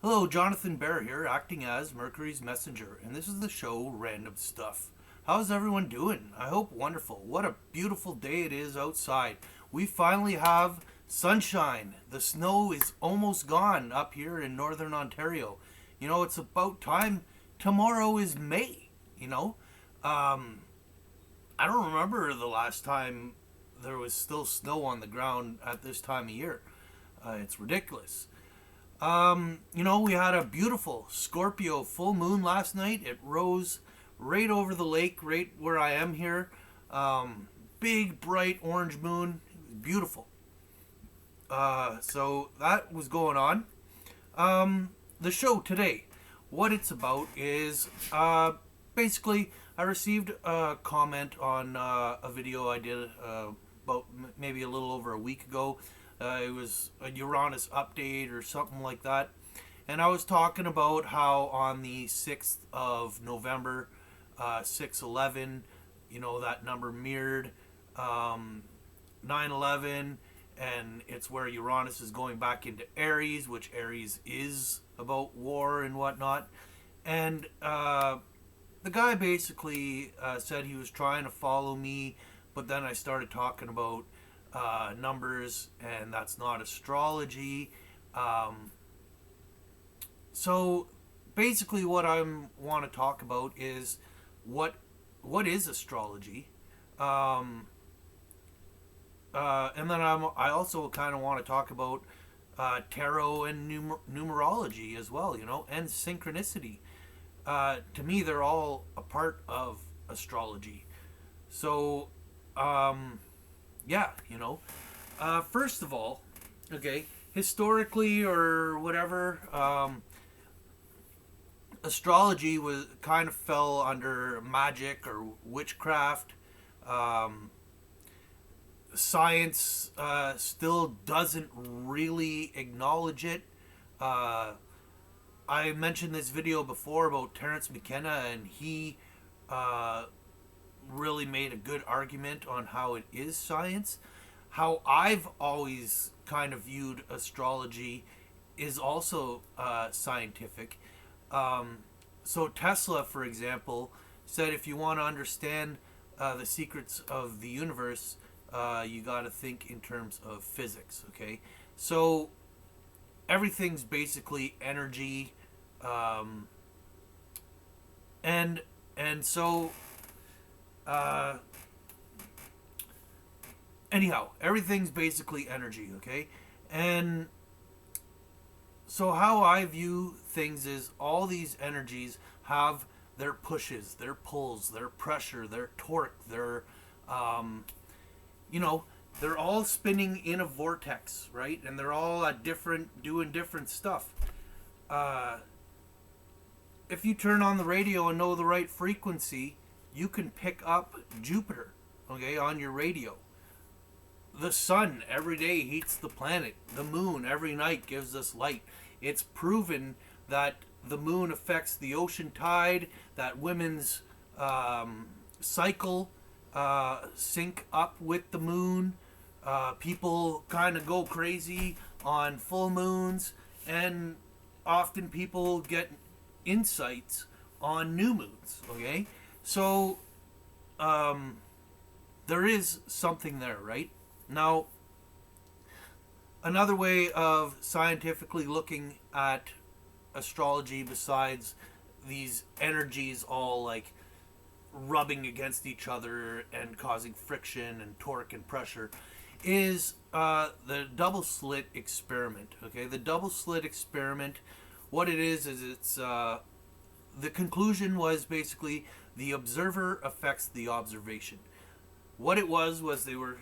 Hello, Jonathan Bear here, acting as Mercury's messenger, and this is the show Random Stuff. How's everyone doing? I hope wonderful. What a beautiful day it is outside. We finally have sunshine. The snow is almost gone up here in northern Ontario. It's about time. Tomorrow is May, you know? Um, I don't remember the last time there was still snow on the ground at this time of year. It's ridiculous. We had a beautiful Scorpio full moon last night. It rose right over the lake, right where I am here. Big, bright orange moon. It was beautiful. So that was going on. The show today, what it's about is basically I received a comment on a video I did about maybe a little over a week ago. It was a Uranus update or something like that. And I was talking about how on the 6th of November, 6/11, that number mirrored 9/11, and it's where Uranus is going back into Aries, which Aries is about war and whatnot. And the guy basically said he was trying to follow me, but then I started talking about numbers, and that's not astrology. So basically, what I want to talk about is what is astrology, and then I also kind of want to talk about tarot and numerology as well, and synchronicity. To me, they're all a part of astrology. So, yeah, first of all, okay, historically or whatever, astrology was kind of fell under magic or witchcraft. Science still doesn't really acknowledge it. I mentioned this video before about Terence McKenna, and he really made a good argument on how it is science. How I've always kind of viewed astrology is also scientific. So Tesla, for example, said if you want to understand the secrets of the universe, you got to think in terms of physics. Okay, so everything's basically energy, and so anyhow, everything's basically energy. Okay, and so how I view things is all these energies have their pushes, their pulls, their pressure, their torque, their they're all spinning in a vortex, right? And they're all at doing different stuff. If you turn on the radio and know the right frequency, you can pick up Jupiter, okay, on your radio. The sun every day heats the planet. The moon every night gives us light. It's proven that the moon affects the ocean tide, that women's cycle sync up with the moon. People kind of go crazy on full moons, and often people get insights on new moons. Okay, so there is something there, right? Now, another way of scientifically looking at astrology, besides these energies all like rubbing against each other and causing friction and torque and pressure, is the double slit experiment. Okay, the double slit experiment, what it is it's the conclusion was basically the observer affects the observation. What it was they were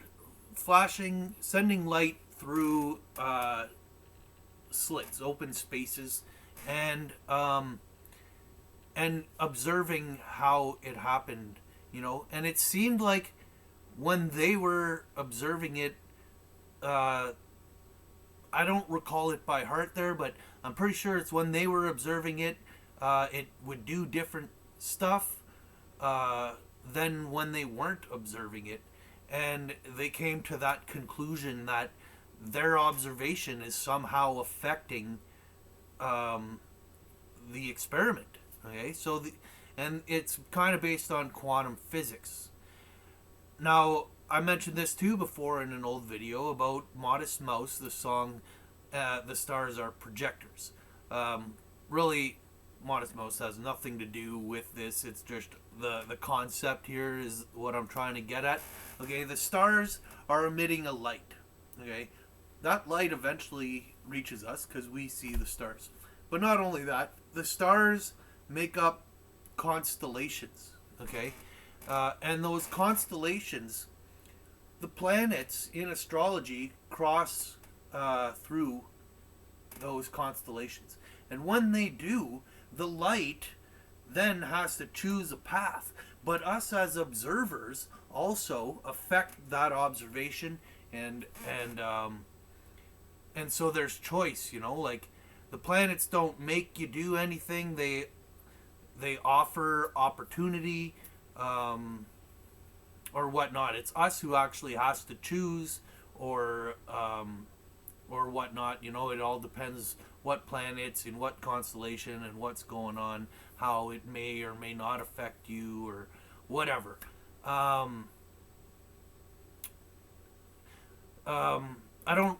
sending light through slits, open spaces, and observing how it happened, and it seemed like when they were observing it, I don't recall it by heart there, but I'm pretty sure it's when they were observing it, it would do different stuff than when they weren't observing it. And they came to that conclusion that their observation is somehow affecting um, the experiment. Okay, and it's kind of based on quantum physics. Now, I mentioned this too before in an old video about Modest Mouse, the song "The Stars Are Projectors." Really, Modest Mouse has nothing to do with this. It's just the concept here is what I'm trying to get at. Okay, the stars are emitting a light. Okay, that light eventually reaches us because we see the stars. But not only that, the stars make up constellations. Okay, and those constellations, the planets in astrology cross through those constellations. And when they do, the light then has to choose a path. But us as observers also affect that observation, and and so there's choice. Like the planets don't make you do anything. They offer opportunity, or whatnot. It's us who actually has to choose, or whatnot. It all depends what planets in what constellation and what's going on, how it may or may not affect you or whatever. Um, I don't.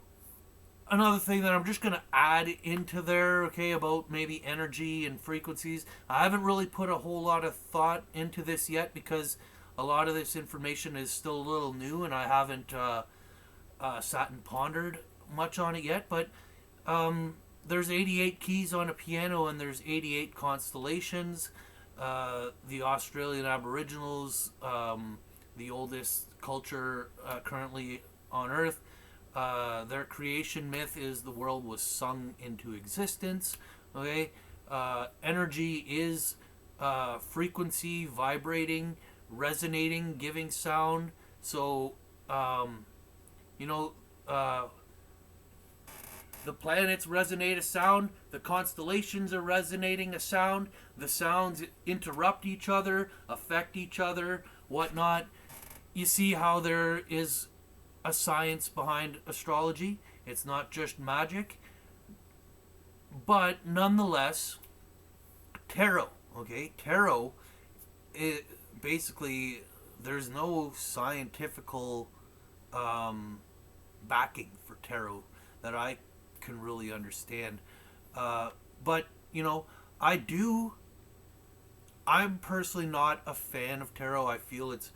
Another thing that I'm just going to add into there, okay, about maybe energy and frequencies. I haven't really put a whole lot of thought into this yet because a lot of this information is still a little new and I haven't sat and pondered much on it yet. But there's 88 keys on a piano and there's 88 constellations. The Australian Aboriginals, the oldest culture currently on Earth, their creation myth is the world was sung into existence. Okay, energy is frequency, vibrating, resonating, giving sound. So, you know, uh, the planets resonate a sound, the constellations are resonating a sound, the sounds interrupt each other, affect each other, whatnot. You see how there is a science behind astrology. It's not just magic. But nonetheless, tarot, okay? Tarot, it basically, there's no scientifical backing for tarot that I can really understand. But, I do. I'm personally not a fan of tarot. I feel it's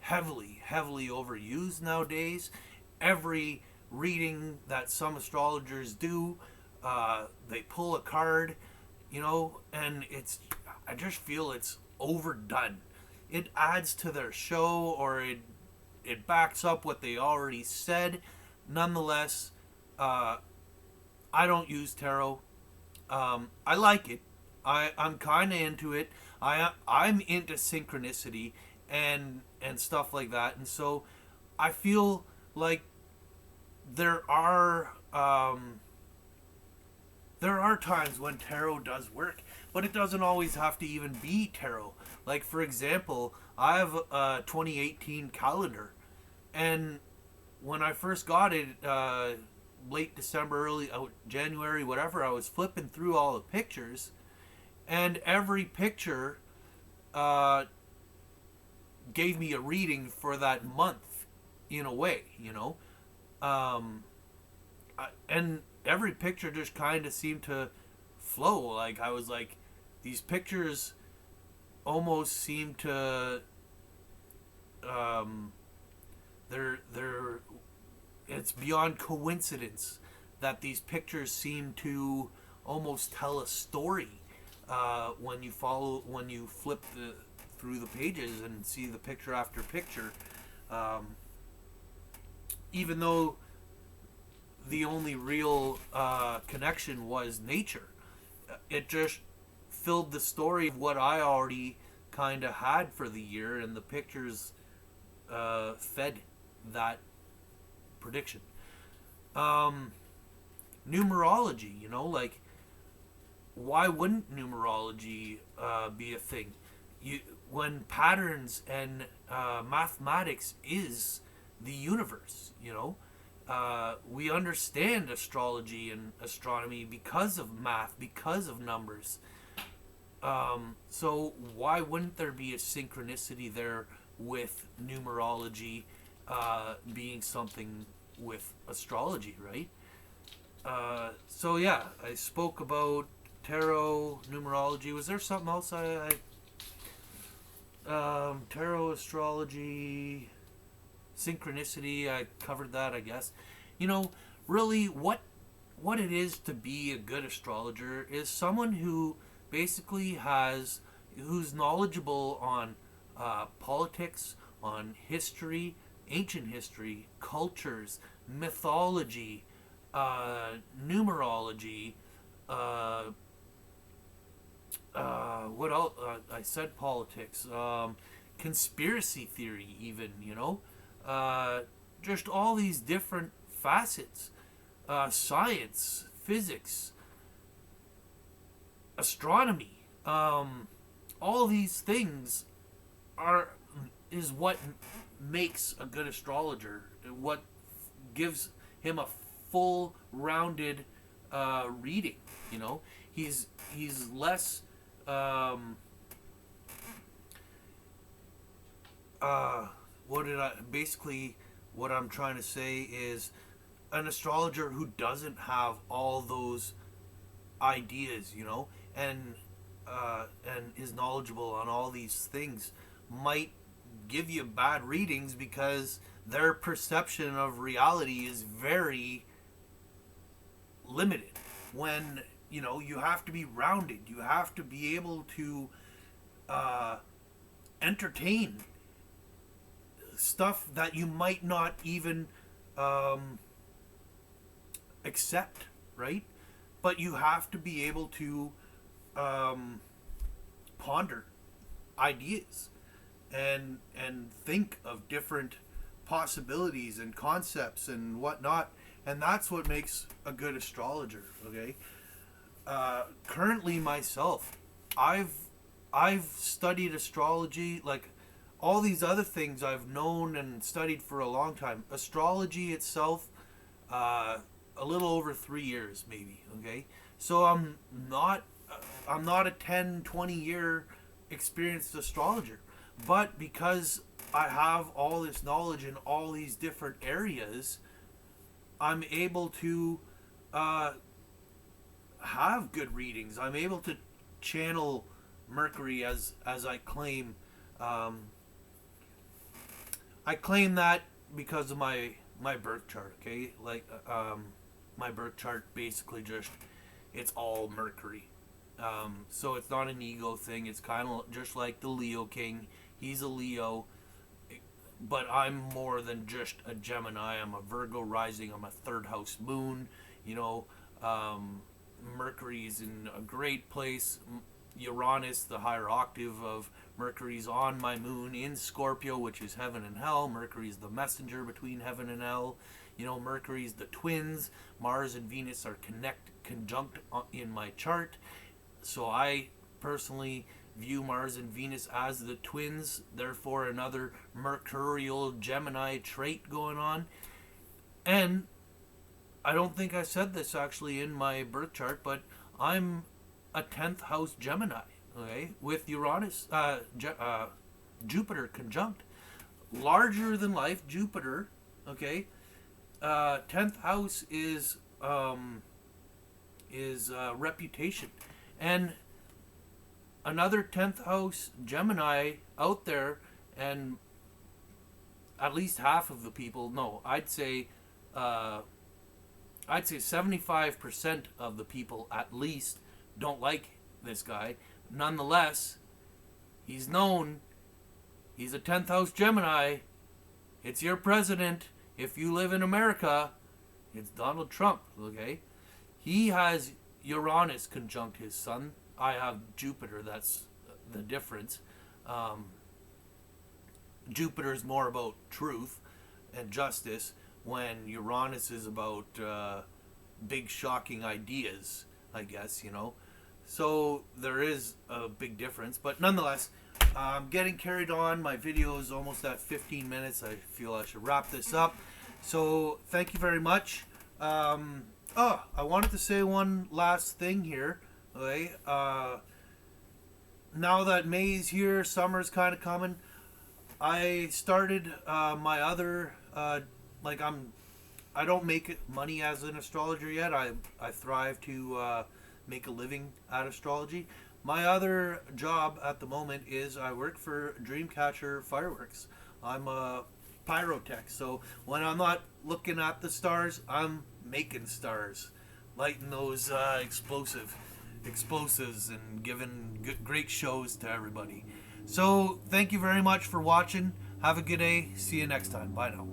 heavily, heavily overused nowadays. Every reading that some astrologers do, they pull a card, and I just feel it's overdone. It adds to their show, or it backs up what they already said. Nonetheless, I don't use tarot. I like it. I'm kind of into it. I'm into synchronicity and stuff like that, and so I feel like there are times when tarot does work, but it doesn't always have to even be tarot. Like for example, I have a 2018 calendar, and when I first got it, late December, early January, whatever, I was flipping through all the pictures, and every picture gave me a reading for that month, in a way, and every picture just kind of seemed to flow. Like I was like, these pictures almost seem to, they're it's beyond coincidence that these pictures seem to almost tell a story when you flip through the pages and see the picture after picture, even though the only real connection was nature. It just filled the story of what I already kind of had for the year, and the pictures fed that prediction. Numerology, like, why wouldn't numerology be a thing? When patterns and mathematics is the universe, We understand astrology and astronomy because of math, because of numbers. So why wouldn't there be a synchronicity there with numerology being something with astrology, right? So yeah, I spoke about tarot, numerology. Was there something else tarot, astrology, synchronicity? I covered that, I guess. You know, really, what it is to be a good astrologer is someone who basically who's knowledgeable on politics, on history, ancient history, cultures, mythology, numerology, uh, what else? I said politics, conspiracy theory, even, just all these different facets, science, physics, astronomy, all these things are is what makes a good astrologer. What gives him a full rounded reading. He's less. What did I basically? What I'm trying to say is an astrologer who doesn't have all those ideas, and is knowledgeable on all these things might give you bad readings because their perception of reality is very limited. When you have to be rounded, you have to be able to entertain stuff that you might not even accept, right? But you have to be able to ponder ideas and think of different possibilities and concepts and whatnot, and that's what makes a good astrologer. Okay. Currently, myself, I've studied astrology like all these other things I've known and studied for a long time. Astrology itself, a little over 3 years, maybe. Okay, so I'm not a 10, 20 year experienced astrologer, but because I have all this knowledge in all these different areas, I'm able to have good readings. I'm able to channel Mercury as I claim. I claim that because of my birth chart. Okay, like my birth chart basically just it's all Mercury. So it's not an ego thing. It's kind of just like the Leo King. He's a Leo, but I'm more than just a Gemini. I'm a Virgo rising. I'm a third house moon. Mercury's in a great place. Uranus, the higher octave of Mercury's on my moon in Scorpio, which is heaven and hell. Mercury's the messenger between heaven and hell. Mercury's the twins. Mars and Venus are conjunct in my chart. So I personally view Mars and Venus as the twins, therefore another mercurial Gemini trait going on. And I don't think I said this actually in my birth chart, but I'm a 10th house Gemini, okay, with Uranus, Jupiter conjunct. Larger than life, Jupiter, okay. 10th house is reputation. And another 10th house Gemini out there, and at least half of the people, no, I'd say 75% of the people at least don't like this guy. Nonetheless, he's known. He's a 10th house Gemini. It's your president. If you live in America, it's Donald Trump, okay? He has Uranus conjunct his sun. I have Jupiter. That's the difference. Jupiter's more about truth and justice, when Uranus is about big shocking ideas, I guess, So there is a big difference, but nonetheless, I'm getting carried on. My video is almost at 15 minutes. I feel I should wrap this up. So thank you very much. I wanted to say one last thing here. Okay. Now that May's here, summer's kind of coming. I started my other like I don't make money as an astrologer yet. I thrive to make a living at astrology. My other job at the moment is I work for Dreamcatcher Fireworks. I'm a pyrotech. So when I'm not looking at the stars, I'm making stars, lighting those explosives and giving great shows to everybody. So thank you very much for watching. Have a good day. See you next time. Bye now.